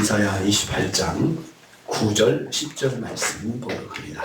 이사야 28장 9절 10절 말씀 보도록 합니다.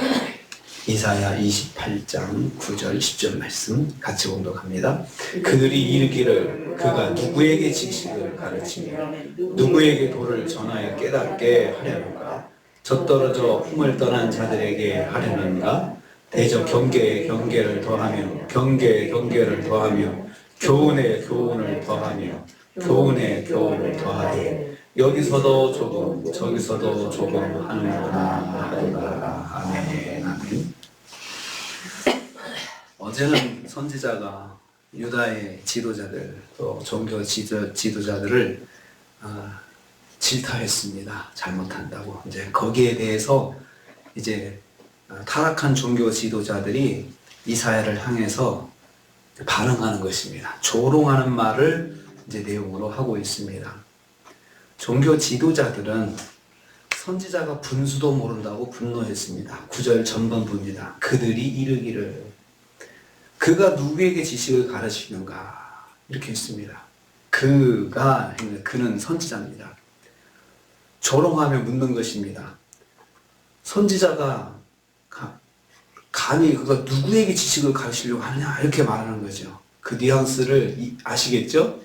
이사야 28장 9절 10절 말씀 같이 공독합니다. 그들이 이르기를 그가 누구에게 지식을 가르치며 누구에게 도를 전하여 깨닫게 하려는가? 젖떨어져 품을 떠난 자들에게 하려는가? 대저 경계에 경계를 더하며 경계에 경계를 더하며 교훈에 교훈을 더하며 교훈에 교훈을 더하되 여기서도 조금 저기서도 조금 하는구나 하는가. 아멘. 아멘. 어제는 선지자가 유다의 지도자들 또 종교 지도자들을 질타했습니다. 잘못한다고. 이제 거기에 대해서 이제 타락한 종교 지도자들이 이사야를 향해서 반응하는 것입니다. 조롱하는 말을 이제 내용으로 하고 있습니다. 종교 지도자들은 선지자가 분수도 모른다고 분노했습니다. 9절 전반부입니다. 그들이 이르기를 그가 누구에게 지식을 가르치는가 이렇게 했습니다. 그는 선지자입니다. 조롱하며 묻는 것입니다. 선지자가 감히 그가 누구에게 지식을 가르치려고 하느냐 이렇게 말하는 거죠. 그 뉘앙스를 아시겠죠?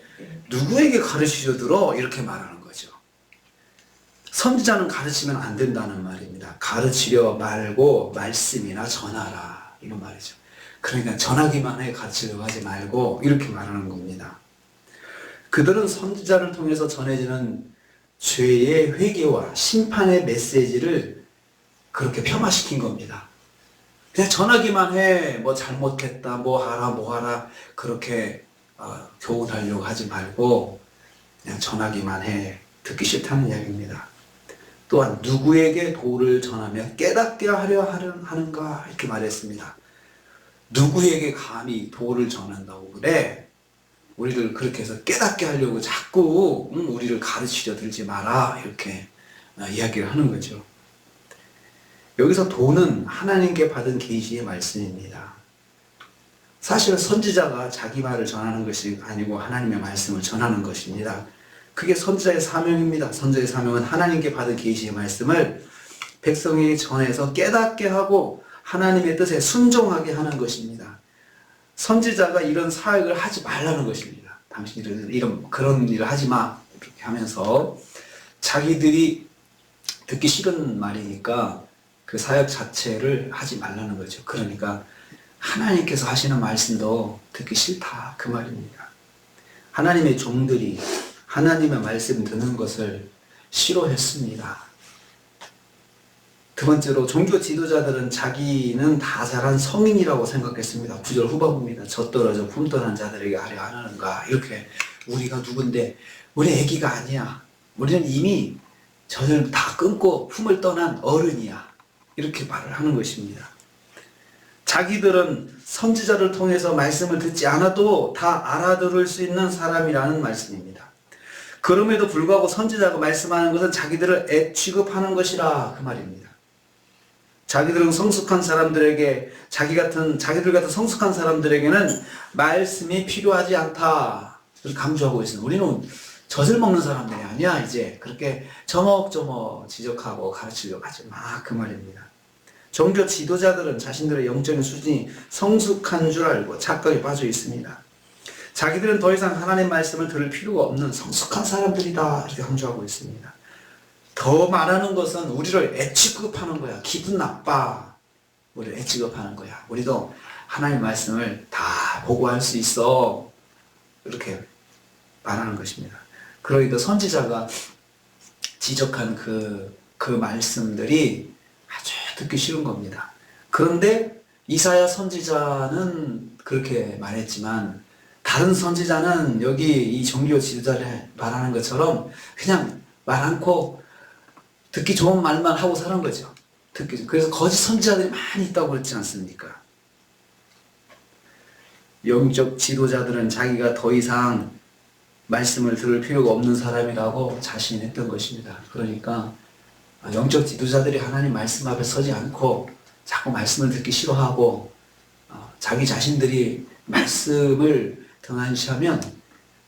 누구에게 가르치려 들어 이렇게 말하는 거죠. 선지자는 가르치면 안 된다는 말입니다. 가르치려 말고 말씀이나 전하라 이런 말이죠. 그러니까 전하기만 해 가르치려고 하지 말고 이렇게 말하는 겁니다. 그들은 선지자를 통해서 전해지는 죄의 회개와 심판의 메시지를 그렇게 폄하시킨 겁니다. 그냥 전하기만 해, 뭐 잘못했다, 뭐 하라, 그렇게 교훈하려고 하지 말고 그냥 전하기만 해. 듣기 싫다는 이야기입니다. 또한 누구에게 도를 전하며 깨닫게 하려 하는가 이렇게 말했습니다. 누구에게 감히 도를 전한다고 그래? 우리를 그렇게 해서 깨닫게 하려고 자꾸 우리를 가르치려 들지 마라 이렇게 이야기를 하는 거죠. 여기서 도는 하나님께 받은 계시의 말씀입니다. 사실 선지자가 자기 말을 전하는 것이 아니고 하나님의 말씀을 전하는 것입니다. 그게 선지자의 사명입니다. 선지자의 사명은 하나님께 받은 계시의 말씀을 백성에게 전해서 깨닫게 하고 하나님의 뜻에 순종하게 하는 것입니다. 선지자가 이런 사역을 하지 말라는 것입니다. 당신들은 그런 일을 하지 마 이렇게 하면서 자기들이 듣기 싫은 말이니까 그 사역 자체를 하지 말라는 거죠. 그러니까 하나님께서 하시는 말씀도 듣기 싫다 그 말입니다. 하나님의 종들이 하나님의 말씀 듣는 것을 싫어했습니다. 두 번째로 종교 지도자들은 자기는 다 잘한 성인이라고 생각했습니다. 9절 후반부입니다. 젖떨어져 품떠난 자들에게 하려 하는가 이렇게 우리가 누군데 우리 애기가 아니야. 우리는 이미 젖을 다 끊고 품을 떠난 어른이야. 이렇게 말을 하는 것입니다. 자기들은 선지자를 통해서 말씀을 듣지 않아도 다 알아들을 수 있는 사람이라는 말씀입니다. 그럼에도 불구하고 선지자가 말씀하는 것은 자기들을 애 취급하는 것이라 그 말입니다. 자기들은 성숙한 사람들에게 자기들 같은 성숙한 사람들에게는 말씀이 필요하지 않다. 그렇게 강조하고 있습니다. 우리는 젖을 먹는 사람들이 아니야. 이제 그렇게 저먹저먹 지적하고 가르치려고 하지 마. 그 말입니다. 종교 지도자들은 자신들의 영적인 수준이 성숙한 줄 알고 착각에 빠져 있습니다. 자기들은 더 이상 하나님 말씀을 들을 필요가 없는 성숙한 사람들이다. 이렇게 강조하고 있습니다. 더 말하는 것은 우리를 애취급하는 거야. 기분 나빠. 우리를 애취급하는 거야. 우리도 하나님 말씀을 다 보고할 수 있어. 이렇게 말하는 것입니다. 그러기도 선지자가 지적한 그 말씀들이 아주 듣기 싫은 겁니다. 그런데 이사야 선지자는 그렇게 말했지만 다른 선지자는 여기 이 종교 지도자를 말하는 것처럼 그냥 말 않고 듣기 좋은 말만 하고 사는 거죠. 그래서 거짓 선지자들이 많이 있다고 그랬지 않습니까? 영적 지도자들은 자기가 더 이상 말씀을 들을 필요가 없는 사람이라고 자신했던 것입니다. 그러니까 영적 지도자들이 하나님 말씀 앞에 서지 않고 자꾸 말씀을 듣기 싫어하고 자기 자신들이 말씀을 등한시하면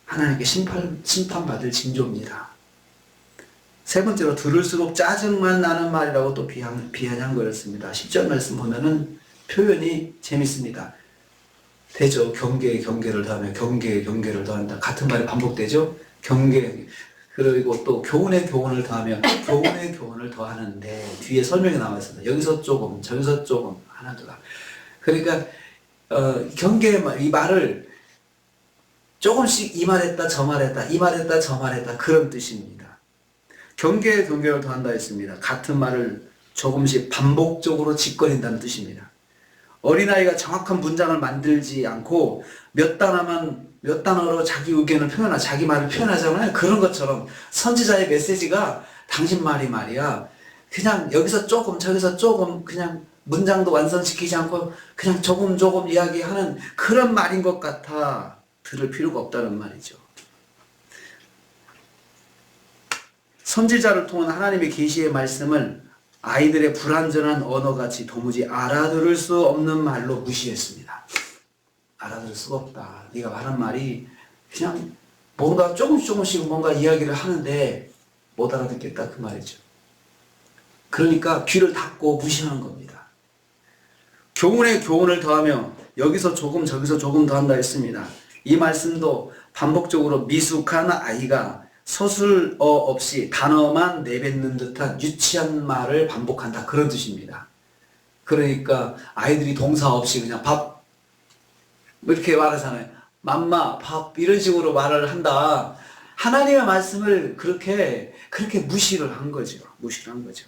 하나님께 심판받을 징조입니다. 세 번째로 들을수록 짜증만 나는 말이라고 또 비아냥거렸습니다. 10절 말씀 보면은 표현이 재밌습니다. 되죠. 경계에 경계를 더하며 경계에 경계를 더한다. 같은 말이 반복되죠. 경계. 그리고 또 교훈에 교훈을 더하며 교훈에 교훈을 더하는데 뒤에 설명이 나와 있습니다. 여기서 조금 저기서 조금 하나둘라. 그러니까 경계 이 말을 조금씩 이 말했다 저 말했다 이 말했다 저 말했다 그런 뜻입니다. 경계에 경계를 더한다 했습니다. 같은 말을 조금씩 반복적으로 짓거린다는 뜻입니다. 어린아이가 정확한 문장을 만들지 않고 몇 단어로 자기 의견을 표현하고 자기 말을 표현하잖아요. 그런 것처럼 선지자의 메시지가 당신 말이 말이야. 그냥 여기서 조금 저기서 조금 그냥 문장도 완성시키지 않고 그냥 조금 이야기하는 그런 말인 것 같아. 들을 필요가 없다는 말이죠. 선지자를 통한 하나님의 계시의 말씀을 아이들의 불완전한 언어같이 도무지 알아들을 수 없는 말로 무시했습니다. 알아들을 수가 없다. 네가 말한 말이 그냥 뭔가 조금씩 뭔가 이야기를 하는데 못 알아듣겠다 그 말이죠. 그러니까 귀를 닫고 무시하는 겁니다. 교훈에 교훈을 더하며 여기서 조금 저기서 조금 더한다 했습니다. 이 말씀도 반복적으로 미숙한 아이가 서술어 없이 단어만 내뱉는 듯한 유치한 말을 반복한다. 그런 뜻입니다. 그러니까 아이들이 동사 없이 그냥 밥 이렇게 말하잖아요. 맘마 밥 이런 식으로 말을 한다. 하나님의 말씀을 그렇게 무시를 한 거죠. 무시를 한 거죠.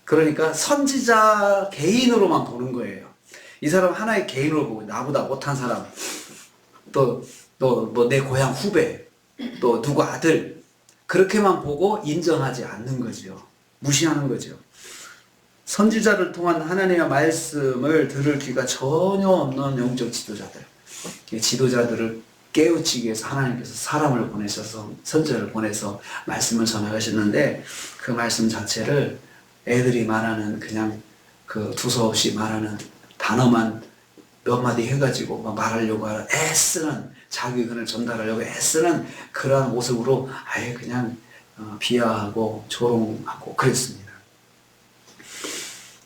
그러니까 선지자 개인으로만 보는 거예요. 이 사람 하나의 개인으로 보고 나보다 못한 사람 또 뭐 내 고향 후배 또 누구 아들 그렇게만 보고 인정하지 않는 거죠. 무시하는 거죠. 선지자를 통한 하나님의 말씀을 들을 귀가 전혀 없는 영적 지도자들, 지도자들을 깨우치기 위해서 하나님께서 사람을 보내셔서 선지자를 보내서 말씀을 전하셨는데 그 말씀 자체를 애들이 말하는 그냥 그 두서없이 말하는 단어만 몇 마디 해가지고 말하려고 하는 애쓰는 자기 의견을 전달하려고 애쓰는 그러한 모습으로 아예 그냥 비하하고 조롱하고 그랬습니다.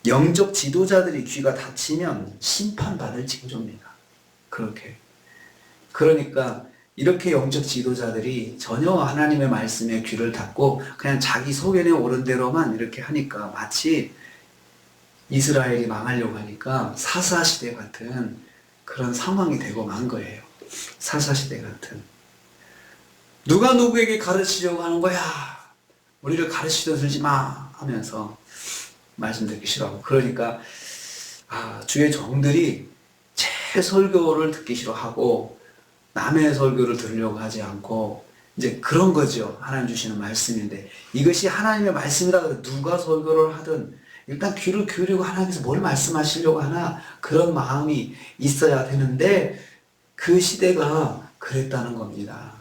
영적 지도자들이 귀가 닫히면 심판받을 징조입니다. 그렇게. 그러니까 이렇게 영적 지도자들이 전혀 하나님의 말씀에 귀를 닫고 그냥 자기 소견에 오른 대로만 이렇게 하니까 마치 이스라엘이 망하려고 하니까 사사시대 같은 그런 상황이 되고 만 거예요. 사사시대 같은. 누가 누구에게 가르치려고 하는 거야. 우리를 가르치려 들지 마 하면서 말씀 듣기 싫어하고. 그러니까 주의 종들이 제 설교를 듣기 싫어하고 남의 설교를 들으려고 하지 않고 이제 그런 거죠. 하나님 주시는 말씀인데 이것이 하나님의 말씀이라 그래 누가 설교를 하든 일단 귀를 기울이고 하나님께서 뭘 말씀하시려고 하나 그런 마음이 있어야 되는데 그 시대가 그랬다는 겁니다.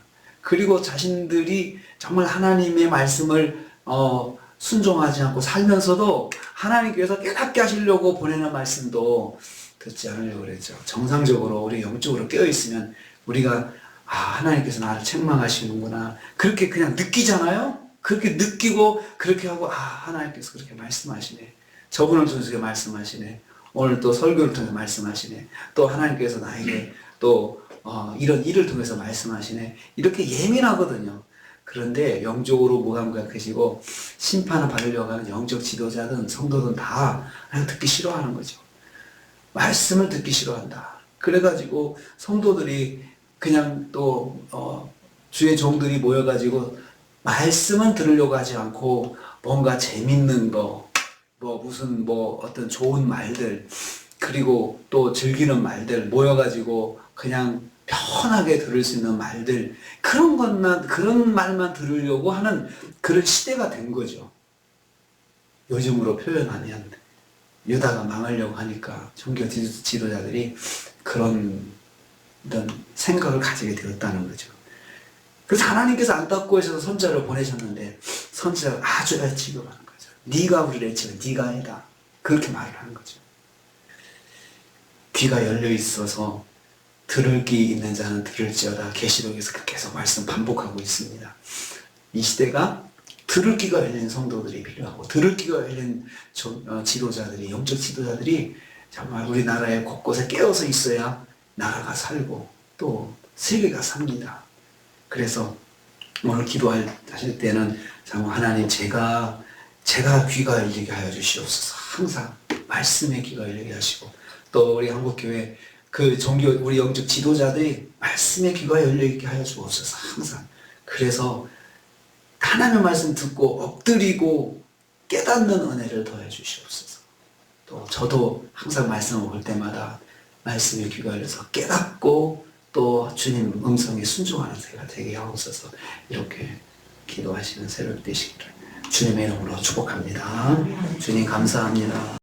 그리고 자신들이 정말 하나님의 말씀을 순종하지 않고 살면서도 하나님께서 깨닫게 하시려고 보내는 말씀도 듣지 않으려고 그랬죠. 정상적으로 우리 영적으로 깨어있으면 우리가 하나님께서 나를 책망하시는구나 그렇게 그냥 느끼잖아요. 그렇게 느끼고 그렇게 하고 하나님께서 그렇게 말씀하시네. 저분을 통해서 말씀하시네. 오늘 또 설교를 통해서 말씀하시네. 또 하나님께서 나에게 또 이런 일을 통해서 말씀하시네. 이렇게 예민하거든요. 그런데 영적으로 무감각해지고 심판을 받으려고 하는 영적 지도자든 성도든 다 그냥 듣기 싫어하는 거죠. 말씀을 듣기 싫어한다. 그래가지고 성도들이 그냥 또 주의 종들이 모여가지고 말씀은 들으려고 하지 않고 뭔가 재밌는 거 무슨 어떤 좋은 말들 그리고 또 즐기는 말들 모여가지고 그냥 편하게 들을 수 있는 말들 그런 말만 들으려고 하는 그런 시대가 된 거죠. 요즘으로 표현하면 유다가 망하려고 하니까 종교 지도자들이 그런 생각을 가지게 되었다는 거죠. 그래서 하나님께서 안타까워 하셔서 선지자를 보내셨는데 선지자가 아주 애취급하는 거죠. 네가 우리를 애취해 네가 아니다. 그렇게 말을 하는 거죠. 귀가 열려 있어서 들을 귀 있는 자는 들을지어다. 계시록에서 계속 말씀 반복하고 있습니다. 이 시대가 들을 귀가 열린 성도들이 필요하고 들을 귀가 열린 지도자들이 영적 지도자들이 정말 우리나라의 곳곳에 깨어서 있어야 나라가 살고 또 세계가 삽니다. 그래서 오늘 기도하실 때는 정말 하나님 제가 귀가 열리게 하여 주시옵소서. 항상 말씀의 귀가 열리게 하시고 또 우리 한국교회 우리 영적 지도자들이 말씀의 귀가 열리게 하여 주옵소서. 항상. 그래서 하나님의 말씀 듣고 엎드리고 깨닫는 은혜를 더해 주시옵소서. 또 저도 항상 말씀을 볼 때마다 말씀의 귀가 열려서 깨닫고 또 주님 음성에 순종하는 새가 되게 하옵소서. 이렇게 기도하시는 새벽 되시기를 주님의 이름으로 축복합니다. 주님 감사합니다.